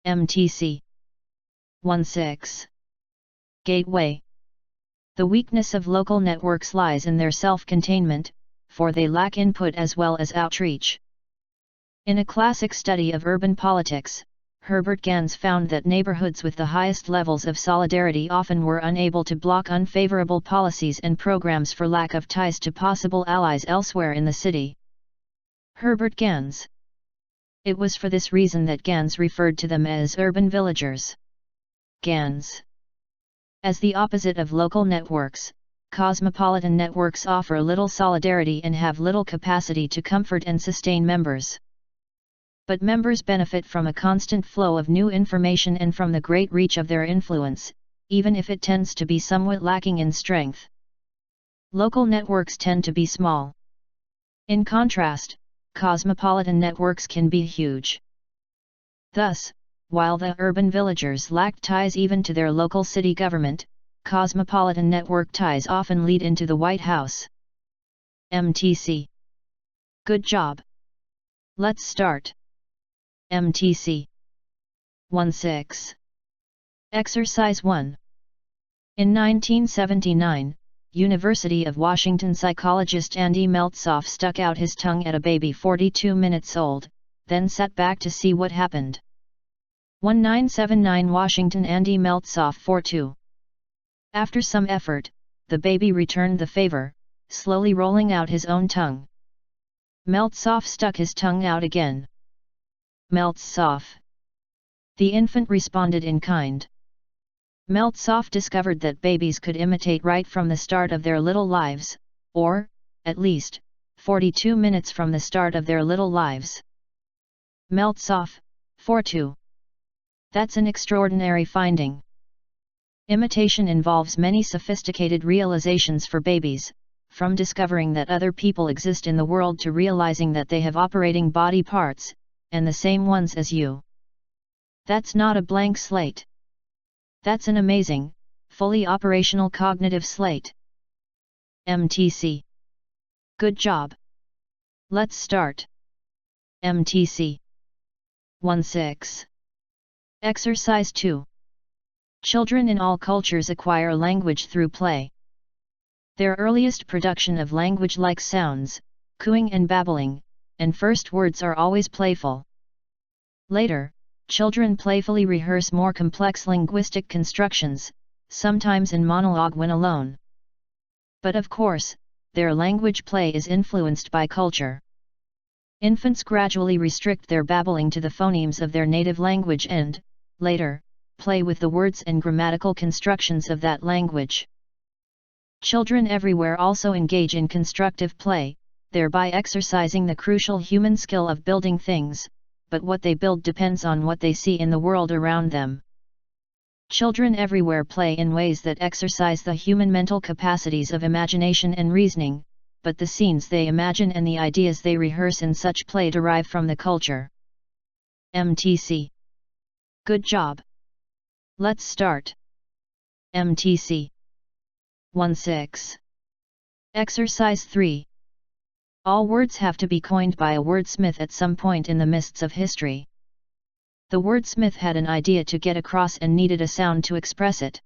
MTC 16. Gateway. The weakness of local networks lies in their self-containment, for they lack input as well as outreach. In a classic study of urban politics, Herbert Gans found that neighborhoods with the highest levels of solidarity often were unable to block unfavorable policies and programs for lack of ties to possible allies elsewhere in the city. Herbert Gans. It was for this reason that Gans referred to them as urban villagers. Gans. As the opposite of local networks, cosmopolitan networks offer little solidarity and have little capacity to comfort and sustain members. But members benefit from a constant flow of new information and from the great reach of their influence, even if it tends to be somewhat lacking in strength. Local networks tend to be small. In contrast, cosmopolitan networks can be huge. Thus, while the urban villagers lacked ties even to their local city government, cosmopolitan network ties often lead into the White House. MTC. Good job. Let's start. MTC 16. Exercise 1. In 1979, University of Washington psychologist Andy Meltzoff stuck out his tongue at a baby 42 minutes old, then sat back to see what happened. 1979 Washington Andy Meltzoff 42. After some effort, the baby returned the favor, slowly rolling out his own tongue. Meltzoff stuck his tongue out again. Meltzoff. The infant responded in kind. Meltzoff discovered that babies could imitate right from the start of their little lives, or, at least, 42 minutes from the start of their little lives. Meltzoff, 42. That's an extraordinary finding. Imitation involves many sophisticated realizations for babies, from discovering that other people exist in the world to realizing that they have operating body parts, and the same ones as you. That's not a blank slate. That's an amazing, fully operational cognitive slate. MTC. Good job. Let's start. MTC 16. Exercise 2. Children in all cultures acquire language through play. Their earliest production of language-like sounds, cooing and babbling, and first words are always playful. Later, children playfully rehearse more complex linguistic constructions, sometimes in monologue when alone. But of course, their language play is influenced by culture. Infants gradually restrict their babbling to the phonemes of their native language and, later, play with the words and grammatical constructions of that language. Children everywhere also engage in constructive play, thereby exercising the crucial human skill of building things, but what they build depends on what they see in the world around them. Children everywhere play in ways that exercise the human mental capacities of imagination and reasoning, but the scenes they imagine and the ideas they rehearse in such play derive from the culture. MTC. Good job. Let's start. MTC 16. Exercise 3. All words have to be coined by a wordsmith at some point in the mists of history. The wordsmith had an idea to get across and needed a sound to express it.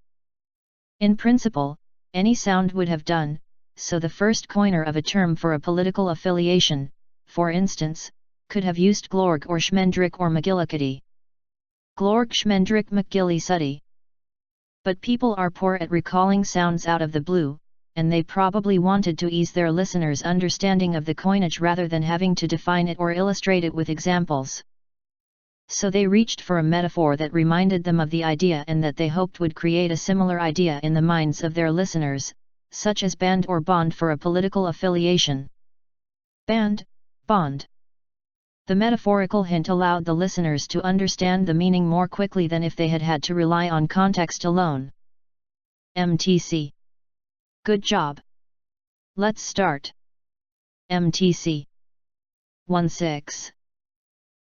In principle, any sound would have done, so the first coiner of a term for a political affiliation, for instance, could have used Glorg or Schmendrick or McGillicuddy. Glorg Schmendrick McGillicuddy. But people are poor at recalling sounds out of the blue, and they probably wanted to ease their listeners' understanding of the coinage rather than having to define it or illustrate it with examples. So they reached for a metaphor that reminded them of the idea and that they hoped would create a similar idea in the minds of their listeners, such as band or bond for a political affiliation. Band, bond. The metaphorical hint allowed the listeners to understand the meaning more quickly than if they had had to rely on context alone. MTC. Good job. Let's start. MTC 16.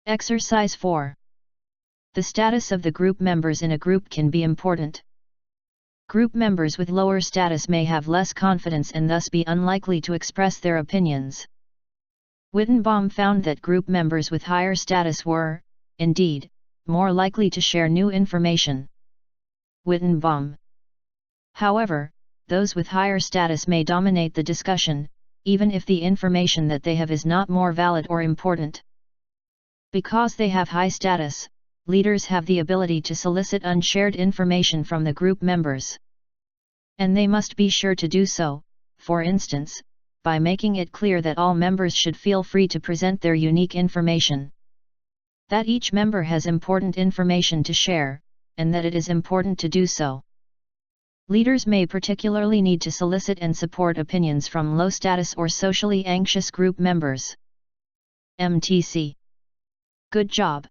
Exercise 4. The status of the group members in a group can be important. Group members with lower status may have less confidence and thus be unlikely to express their opinions. Wittenbaum found that group members with higher status were, indeed, more likely to share new information. Wittenbaum. However, those with higher status may dominate the discussion, even if the information that they have is not more valid or important. Because they have high status, leaders have the ability to solicit unshared information from the group members. And they must be sure to do so, for instance, by making it clear that all members should feel free to present their unique information. That each member has important information to share, and that it is important to do so. Leaders may particularly need to solicit and support opinions from low-status or socially anxious group members. MTC. Good job.